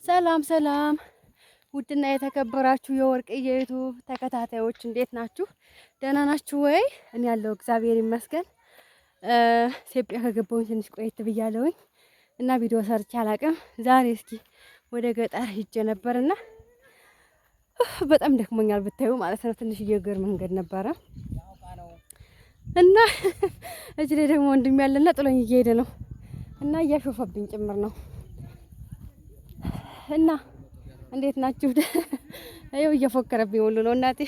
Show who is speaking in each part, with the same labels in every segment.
Speaker 1: ሰላም ሰላም ውድና የተከበራችሁ የወርቅዬ ዩቲዩብ ተከታታዮች እንዴት ናችሁ? ደህና ናችሁ ወይ? እኔ ያለው እግዚአብሔር ይመስገን። ኢትዮጵያ ከገባሁኝ ትንሽ ቆየት ብያለሁኝ እና ቪዲዮ ሰርቼ አላቅም። ዛሬ እስኪ ወደ ገጠር ሂጄ ነበርና በጣም ደክሞኛል ብታዩ ማለት ነው። ትንሽ የእግር መንገድ ነበረ እና እዚህ ላይ ደግሞ ወንድም ያለና ጥሎኝ እየሄደ ነው እና እያሾፈብኝ ጭምር ነው። እና እንዴት ናችሁ? አየው እየፎከረብኝ ሁሉ ነው እናቴ።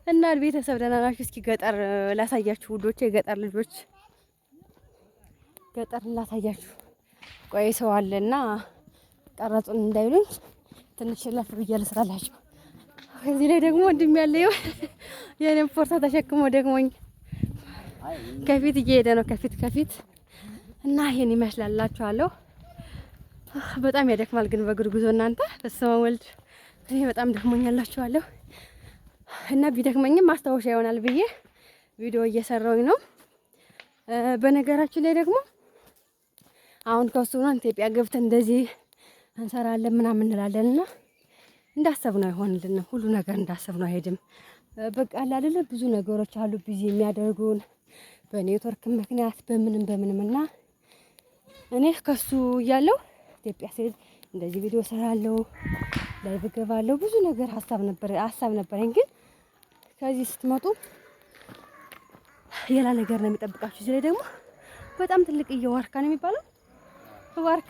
Speaker 1: እና ቤተሰብ ደህና ናችሁ? እስኪ ገጠር ላሳያችሁ ውዶቼ፣ የገጠር ልጆች ገጠር ላሳያችሁ። ቆይ ሰው አለና ቀረጹን እንዳይሉኝ ትንሽ ለፍ ብዬ ልስራላችሁ። ከዚህ ላይ ደግሞ ወንድም ያለው የኔን ፖርታ ተሸክሞ ደግሞኝ ከፊት እየሄደ ነው፣ ከፊት እና ይሄን ይመስላላችኋለሁ። በጣም ያደክማል ግን በእግር ጉዞ እናንተ በስመ ወልድ እኔ በጣም ደክሞኛላችኋለሁ። እና ቢደክመኝም ማስታወሻ ይሆናል ብዬ ቪዲዮ እየሰራሁኝ ነው። በነገራችን ላይ ደግሞ አሁን ከሱና ኢትዮጵያ ገብተን እንደዚህ እንሰራለን ምናምን እንላለንና እንዳሰብነው አይሆንልንም። ሁሉ ነገር እንዳሰብነው አይሄድም። በቃ አይደለ ብዙ ነገሮች አሉ ቢዚ የሚያደርጉን በኔትወርክ ምክንያት በምንምና እኔ ከሱ እያለሁ ኢትዮጵያ ስሄድ እንደዚህ ቪዲዮ ሰራለሁ፣ ላይቭ ገባለሁ፣ ብዙ ነገር ሀሳብ ነበረኝ። ግን ከዚህ ስትመጡ ሌላ ነገር ነው የሚጠብቃችሁ። እዚህ ላይ ደግሞ በጣም ትልቅ ዋርካ ነው የሚባለው፣ ዋርካ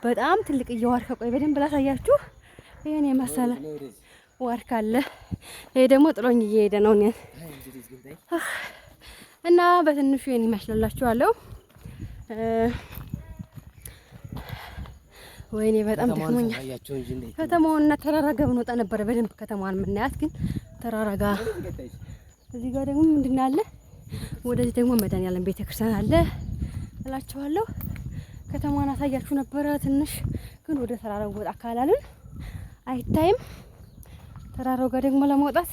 Speaker 1: በጣም ትልቅ ዋርካ። ቆይ በደንብ ላሳያችሁ። ይሄን የመሰለ ዋርካ አለ። ይሄ ደግሞ ጥሎኝ እየሄደ ነው እና በትንሹ ይሄን ይመስላላችኋለሁ። ወይኔ በጣም ደክሞኛል። ከተማውንና ተራራ ጋር ብንወጣ ነበረ በደንብ ከተማዋን የምናያት፣ ግን ተራራ ጋር እዚህ ጋር ደግሞ ምንድን አለ? ወደዚህ ደግሞ መድኃኒዓለም ቤተክርስቲያን አለ እላችኋለሁ። ከተማዋን አሳያችሁ ነበረ ትንሽ፣ ግን ወደ ተራራው ወጣ አካላልን አይታይም። ተራራው ጋር ደግሞ ለመውጣት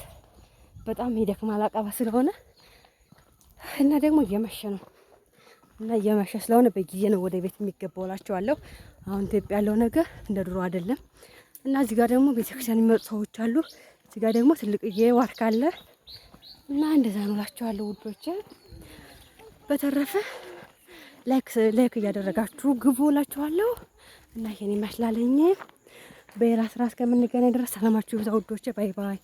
Speaker 1: በጣም ይደክማል አቀባ ስለሆነ እና ደግሞ እየመሸ ነው እና እየመሸ ስለሆነ በጊዜ ነው ወደ ቤት የሚገባው እላችኋለሁ። አሁን ኢትዮጵያ ያለው ነገር እንደ ድሮ አይደለም። እና እዚህ ጋር ደግሞ ቤተክርስቲያን የሚመጡ ሰዎች አሉ። እዚህ ጋር ደግሞ ትልቅዬ ዋርካ አለ እና እንደዛ ነው እላችኋለሁ ውዶቼ። በተረፈ ላይክ እያደረጋችሁ ግቡ እላችኋለሁ። እና ይሄን ይመስላለኝ። በሌላ ስራ እስከምንገናኝ ድረስ ሰላማችሁ ይብዛ ውዶቼ። ባይ ባይ።